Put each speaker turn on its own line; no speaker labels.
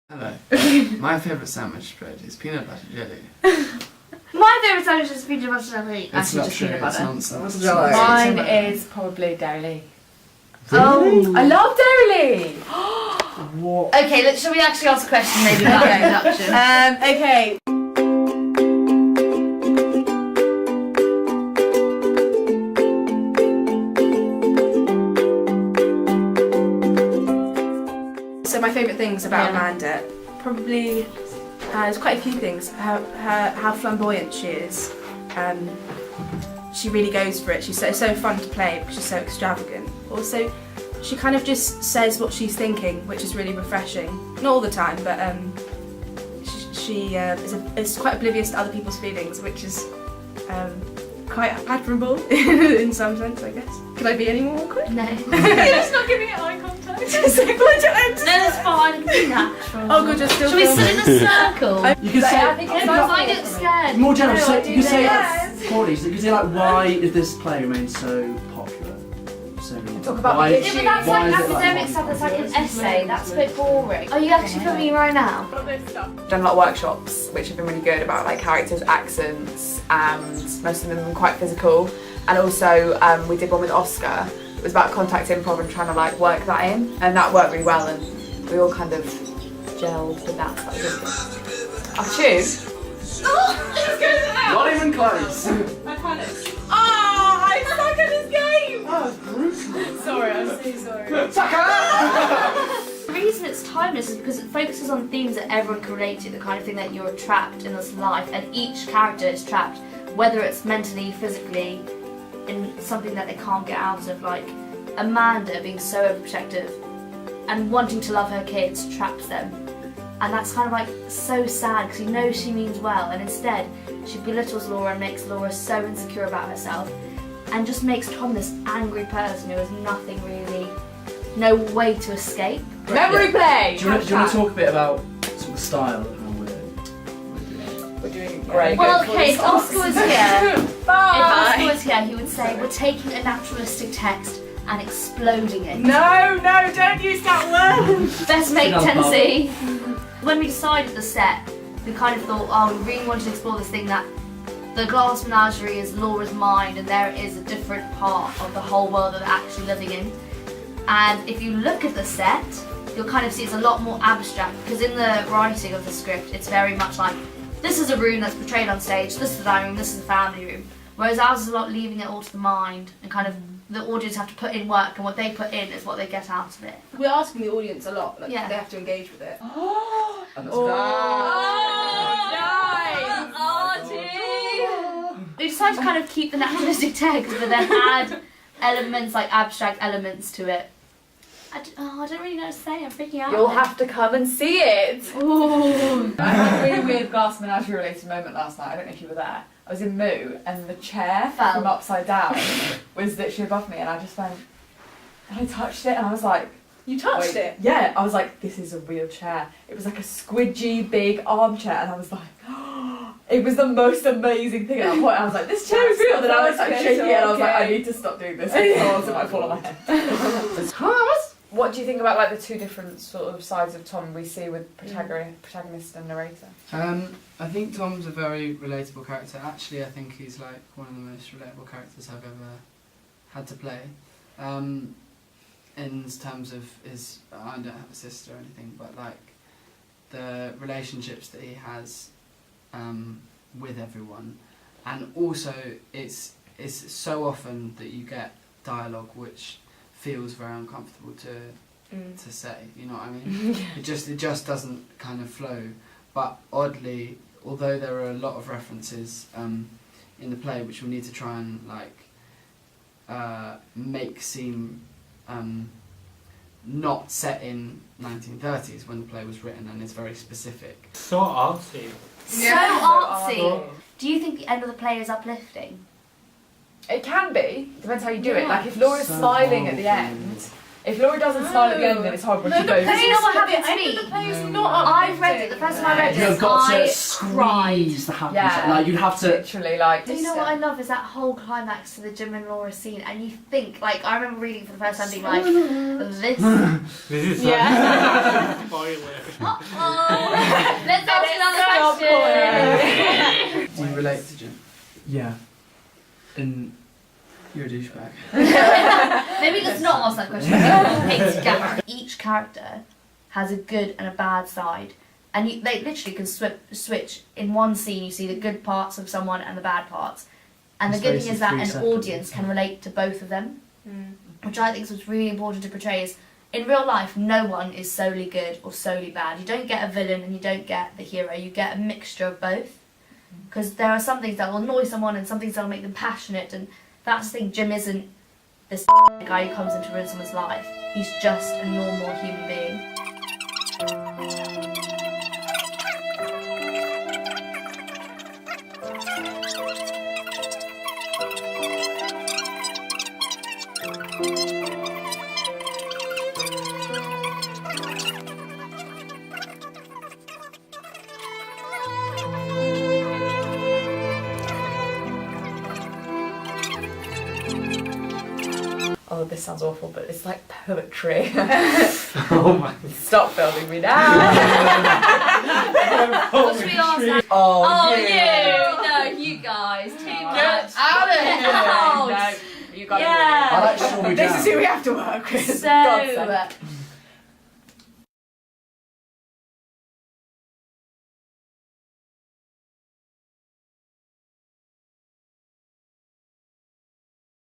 Hello. My favourite sandwich bread is peanut butter jelly.
My favourite sandwich is peanut butter jelly.
It's not
just
true,
peanut
it's
butter.
nonsense.
Mine is probably Dairy.
Oh,
I love Dairy.
What?
okay. Shall we actually ask a question? Maybe about introduction.
Okay. So my favourite things about Amanda, probably there's quite a few things. How flamboyant she is. She really goes for it. She's so fun to play because she's so extravagant. Also, she kind of just says what she's thinking, which is really refreshing. Not all the time, but she is quite oblivious to other people's feelings, which is quite admirable in some sense, I guess. Could I be any more awkward?
No.
You're just not giving it eye contact. It's like,
No, that's fine. Be natural.
oh god, you're still
Shall we sit in
filming.
a circle?
You could say,
I think it's
I get scared.
more general,
No,
so
I
you
do
could say
this.
like, Corey, so you could say like, why is this play remain so popular? So
Talk about
why,
the
Yeah, but that's
why
like
is it,
academic stuff, that's like an essay, that's a bit boring. Are you actually filming right now?
Done a lot of workshops which have been really good about like characters' accents, and most of them have been quite physical. And also we did one with Oscar. It was about contact improv and trying to like work that in, and that worked really well, and we all kind of gelled with that. So that was really good. I'll choose.
Not even close.
I panicked. Oh, I suck at this game!
Oh, it's brutal.
Sorry, I'm so sorry.
The reason it's timeless is because it focuses on themes that everyone can relate to, the kind of thing that you're trapped in this life, and each character is trapped, whether it's mentally, physically, in something that they can't get out of, like Amanda being so overprotective and wanting to love her kids traps them, and that's kind of like so sad because you know she means well, and instead she belittles Laura and makes Laura so insecure about herself and just makes Tom this angry person who has nothing really, no way to escape.
Memory play!
Do you want to talk a bit about sort of the style of how
We're doing great.
Well, okay, if Oscar was here, if
Bye!
Oscar was here, he would say, we're taking a naturalistic text and exploding it.
No, don't use that word!
Best mate
Another
tendency. When we decided the set, we kind of thought, oh, we really wanted to explore this thing that the glass menagerie is Laura's mind, and there is a different part of the whole world that they're actually living in. And if you look at the set, you'll kind of see it's a lot more abstract, because in the writing of the script, it's very much like, this is a room that's portrayed on stage, this is the dining room, this is the family room. Whereas ours is a lot leaving it all to the mind, and kind of the audience have to put in work, and what they put in is what they get out of it.
We're asking the audience a lot, like
Yeah.
they have to engage with it.
And
We decided to kind of keep the naturalistic text, but then add elements, like abstract elements to it. I don't really know what to say, I'm freaking out.
You'll have to come and see it.
Ooh.
I had a really weird glass menagerie related moment last night. I don't know if you were there. I was in Moo, and the chair
Fell.
from upside down was literally above me, and I just went, and I touched it, and I was like,
You touched
wait,
it?
yeah, I was like, this is a real chair. It was like a squidgy big armchair, and I was like, it was the most amazing thing. At that point, I was like, this chair is real. Then I was like shaking it, and I was like, I need to stop doing this. Otherwise, it might fall on my head. What do you think about like the two different sort of sides of Tom we see with protagonist and narrator?
I think Tom's a very relatable character. Actually, I think he's like one of the most relatable characters I've ever had to play. In terms of his, I don't have a sister or anything, but like the relationships that he has with everyone, and also it's so often that you get dialogue which feels very uncomfortable to say, you know what I mean? It just doesn't kind of flow. But oddly, although there are a lot of references in the play which we need to try and like make seem not set in 1930s when the play was written, and it's very specific.
So artsy.
So artsy. Do you think the end of the play is uplifting?
It can be. Depends how you do it.
Yeah.
Like if Laura's
So
smiling at the
horrible.
end, if Laura doesn't smile at the end, then it's horrible.
No,
She goes.
Because you know what happened to
The end
me?
of the play is
No.
not
I've read it, the first time I read
You've
it,
got to
I
squeeze the happy
Yeah.
side. Like you'd have to.
Literally, like.
Do you know what I love is that whole climax to the Jim and Laura scene, and you think like I remember reading for the first time being like this.
This is
Yeah.
spoiler.
Uh-oh. Let's ask another question.
Do you relate to Jim?
Yeah. And
You're a douchebag.
Maybe let's not ask that question. Hate Gary. Each character has a good and a bad side, and they literally can switch in one scene. You see the good parts of someone and the bad parts, and the
In
good
space
thing
of
is that
3
an
seconds.
audience can relate to both of them, which I think is what's really important to portray. Is in real life, no one is solely good or solely bad. You don't get a villain and you don't get the hero. You get a mixture of both, because there are some things that will annoy someone and some things that will make them passionate, and that's the thing. Jim isn't this guy who comes in to ruin someone's life. He's just a normal human being.
Oh, this sounds awful, but it's like poetry.
Oh my.
Stop filming me now.
What should we ask now?
Oh,
No, you guys, too much.
out of here.
Out.
No, you got
Yeah.
I like strawberry
This
jam.
is who we have to work with.
So,
God's sake.